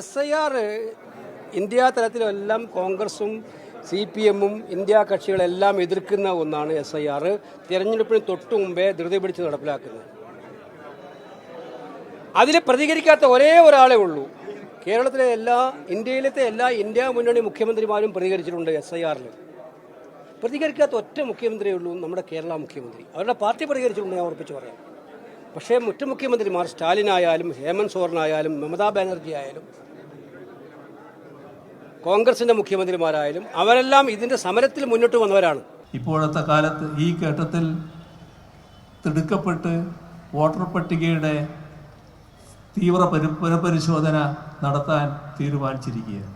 SIR India തലത്തിലെല്ലാം കോൺഗ്രസും CPM-ഉം India കക്ഷികളെല്ലാം എതിർക്കുന്ന ഒന്നാണ് SIR. തിരഞ്ഞെടുപ്പിന് തൊട്ടു മുമ്പേ ധൃതി പിടിച്ച് നടപ്പിലാക്കുന്നത്. അതിൽ പ്രതികരിക്കാത്ത ഒരേ ഒരാളേ ഉള്ളൂ. കേരളത്തിലെ ഇന്ത്യയിലത്തെ എല്ലാ ഇന്ത്യ മുന്നണി മുഖ്യമന്ത്രിമാരും പ്രതികരിച്ചിട്ടുണ്ട് SIR-ൽ. പ്രതികരിക്കാത്ത ഒറ്റ മുഖ്യമന്ത്രിയേ ഉള്ളൂ, നമ്മുടെ കേരള മുഖ്യമന്ത്രി. അവരുടെ പാർട്ടി പ്രതികരിച്ചിട്ടുണ്ട്, ഞാൻ ഉറപ്പിച്ച് പറയാം. പക്ഷേ മറ്റു മുഖ്യമന്ത്രിമാർ സ്റ്റാലിനായാലും ഹേമന്ത് സോറനായാലും മമതാ ബാനർജി ആയാലും കോൺഗ്രസിന്റെ മുഖ്യമന്ത്രിമാരായാലും അവരെല്ലാം ഇതിന്റെ സമരത്തിൽ മുന്നോട്ട് വന്നവരാണ്. ഇപ്പോഴത്തെ കാലത്ത് ഈ ഘട്ടത്തിൽ തിടുക്കപ്പെട്ട് വോട്ടർ പട്ടികയുടെ തീവ്ര പുനഃപരിശോധന നടത്താൻ തീരുമാനിച്ചിരിക്കുകയാണ്.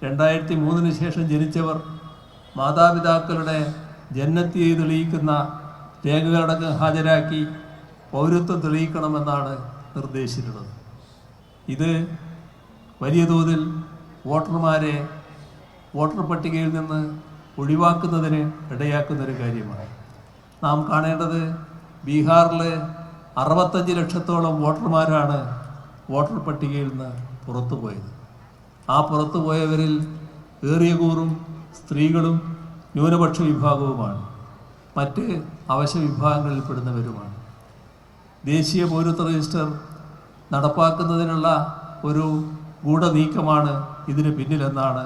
2003 ശേഷം ജനിച്ചവർ മാതാപിതാക്കളുടെ ജനനത്തീയതി തെളിയിക്കുന്ന രേഖകളടക്കം ഹാജരാക്കി പൗരത്വം തെളിയിക്കണമെന്നാണ് നിർദ്ദേശിച്ചിട്ടുള്ളത്. ഇത് വലിയ തോതിൽ വോട്ടർമാരെ വോട്ടർ പട്ടികയിൽ നിന്ന് ഒഴിവാക്കുന്നതിന് ഇടയാക്കുന്നൊരു കാര്യമാണ്. നാം കാണേണ്ടത് ബീഹാറിൽ 65 ലക്ഷത്തോളം വോട്ടർമാരാണ് വോട്ടർ പട്ടികയിൽ നിന്ന് പുറത്തുപോയത്. ആ പുറത്തുപോയവരിൽ ഏറിയ കൂറും സ്ത്രീകളും ന്യൂനപക്ഷ വിഭാഗവുമാണ്, മറ്റ് അവശ്യ വിഭാഗങ്ങളിൽപ്പെടുന്നവരുമാണ്. ദേശീയ പൗരത്വ രജിസ്റ്റർ നടപ്പാക്കുന്നതിനുള്ള ഒരു ഗൂഢനീക്കമാണ് ഇതിന് പിന്നിലെന്നാണ്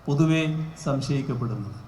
പൊതുവെ സംശയിക്കപ്പെടുന്നത്.